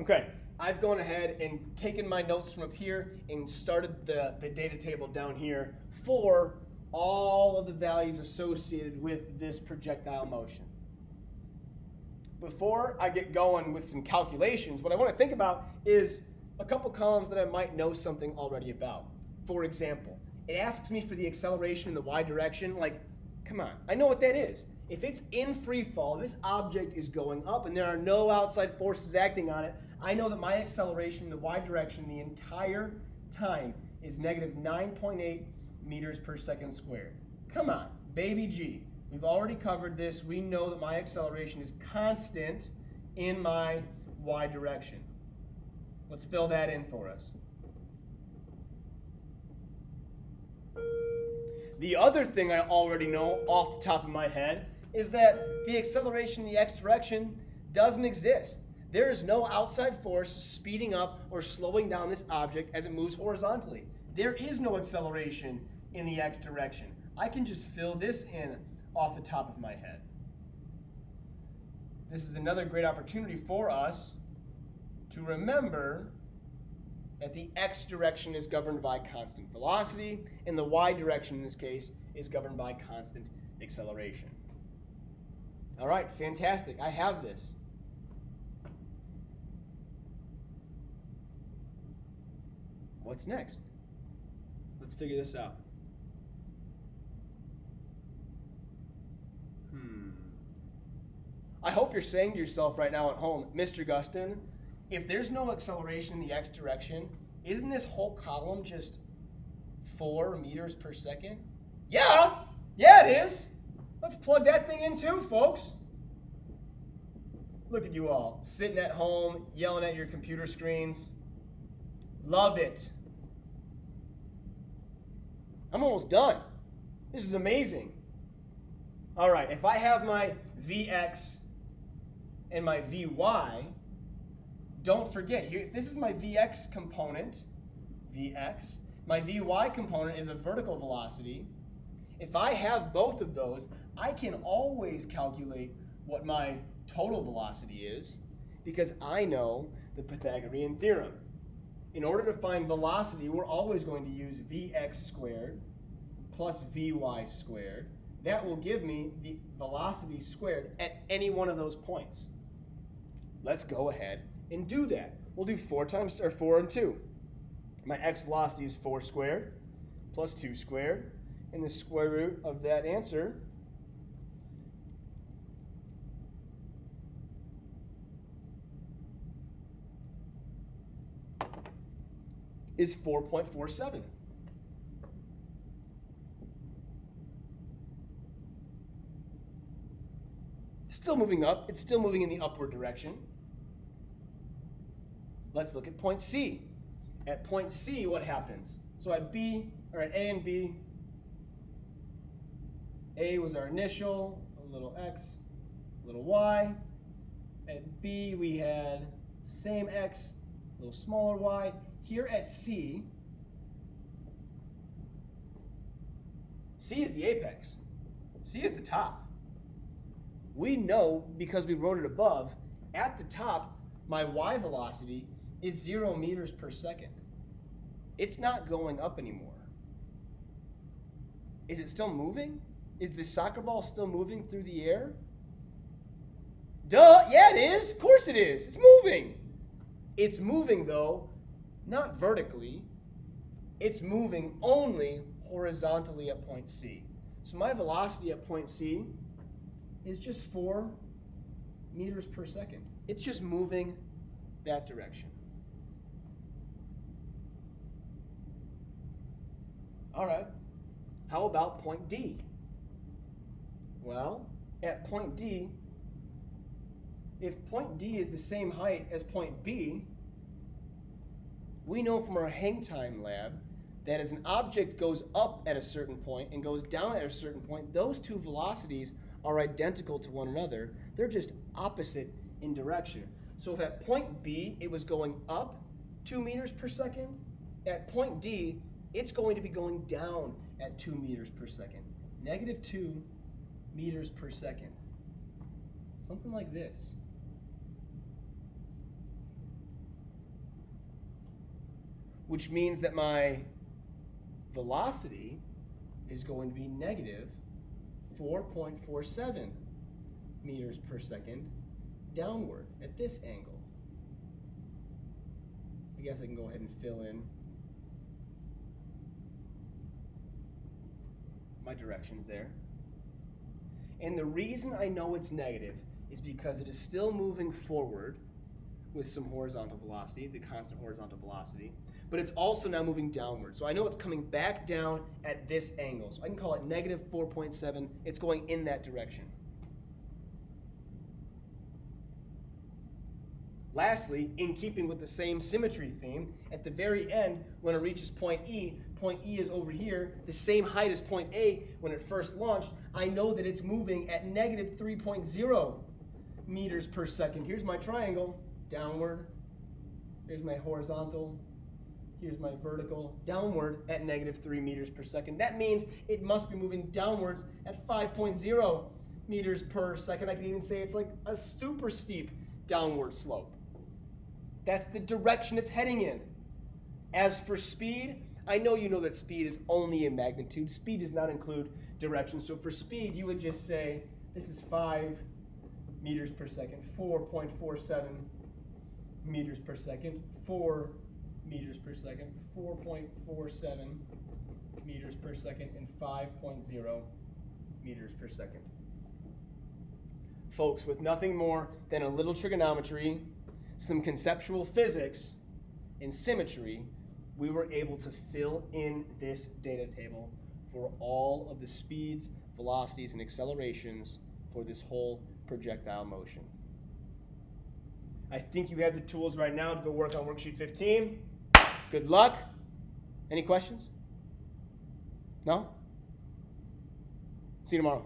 Okay, I've gone ahead and taken my notes from up here and started the data table down here for all of the values associated with this projectile motion. Before I get going with some calculations, what I want to think about is a couple columns that I might know something already about. For example, it asks me for the acceleration in the y direction. Like, come on, I know what that is. If it's in free fall, this object is going up and there are no outside forces acting on it, I know that my acceleration in the y direction the entire time is negative 9.8 meters per second squared. Come on, baby G. We've already covered this. We know that my acceleration is constant in my y direction. Let's fill that in for us. The other thing I already know off the top of my head is that the acceleration in the x direction doesn't exist. There is no outside force speeding up or slowing down this object as it moves horizontally. There is no acceleration in the x direction. I can just fill this in off the top of my head. This is another great opportunity for us to remember that the x direction is governed by constant velocity, and the y direction in this case is governed by constant acceleration. All right, fantastic. I have this. What's next? Let's figure this out. I hope you're saying to yourself right now at home, Mr. Gustin, if there's no acceleration in the x direction, isn't this whole column just 4 meters per second? Yeah, it is. Let's plug that thing in too, folks. Look at you all, sitting at home, yelling at your computer screens. Love it. I'm almost done. This is amazing. All right, if I have my Vx and my Vy, don't forget, here, if this is my Vx component, Vx, my Vy component is a vertical velocity. If I have both of those, I can always calculate what my total velocity is because I know the Pythagorean theorem. In order to find velocity, we're always going to use Vx squared plus Vy squared. That will give me the velocity squared at any one of those points. Let's go ahead and do that. We'll do 4 and 2. My x velocity is 4 squared plus 2 squared, and the square root of that answer is 4.47. Still moving up. It's still moving in the upward direction. Let's look at point C. At point C, what happens? So at B, or at A and B, A was our initial, a little x, a little y. At B, we had same x, a little smaller y. Here at C, C is the apex. C is the top. We know, because we wrote it above, at the top, my y velocity is 0 meters per second. It's not going up anymore. Is it still moving? Is the soccer ball still moving through the air? Duh, yeah it is. Of course it is. It's moving. It's moving though, not vertically. It's moving only horizontally at point C. So my velocity at point C is just 4 meters per second. It's just moving that direction. All right, how about point D? Well, at point D, if point D is the same height as point B, we know from our hang time lab that as an object goes up at a certain point and goes down at a certain point, those two velocities are identical to one another. They're just opposite in direction. So if at point B it was going up 2 meters per second, at point D it's going to be going down at 2 meters per second. Negative 2 meters per second. Something like this. which means that my velocity is going to be negative 4.47 meters per second downward at this angle. I guess I can go ahead and fill in my directions there. And the reason I know it's negative is because it is still moving forward with some horizontal velocity, the constant horizontal velocity, but it's also now moving downward. So I know it's coming back down at this angle. So I can call it negative 4.7. It's going in that direction. Lastly, in keeping with the same symmetry theme, at the very end, when it reaches point E is over here, the same height as point A when it first launched. I know that it's moving at negative 3.0 meters per second. Here's my triangle, downward. Here's my horizontal. Here's my vertical, downward at negative 3 meters per second. That means it must be moving downwards at 5.0 meters per second. I can even say it's like a super steep downward slope. That's the direction it's heading in. As for speed, I know you know that speed is only a magnitude. Speed does not include direction. So for speed, you would just say this is 5 meters per second, 4.47 meters per second, 4 meters per second, 4.47 meters per second, and 5.0 meters per second. Folks, with nothing more than a little trigonometry, some conceptual physics, and symmetry, we were able to fill in this data table for all of the speeds, velocities, and accelerations for this whole projectile motion. I think you have the tools right now to go work on worksheet 15. Good luck. Any questions? No? See you tomorrow.